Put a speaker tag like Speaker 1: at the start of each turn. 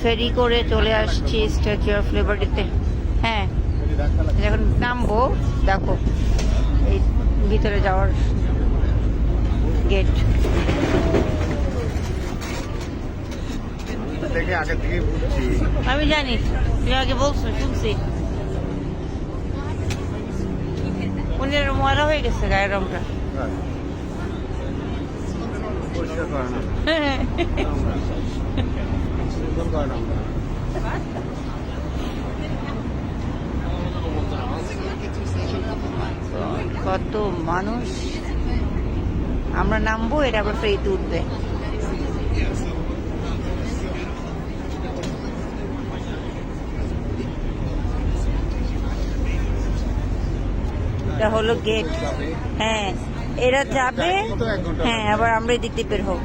Speaker 1: ফেরি করে চলে আসছি স্ট্যাচু অফ লিবার্টিতে। হ্যাঁ, যখন নামবো দেখো এই ভিতরে যাওয়ার গেট। আমি জানি, তুমি আগে বলছো, শুনছি। উনি ময়লা হয়ে গেছে গায়ের রংটা। কত মানুষ। আমরা নামবো, এটা আবার ফেরিতে উঠবে। এটা হলো গেট। হ্যাঁ, এরা যাবে। হ্যাঁ, আবার আমরা এদিক দিয়ে বের হবো।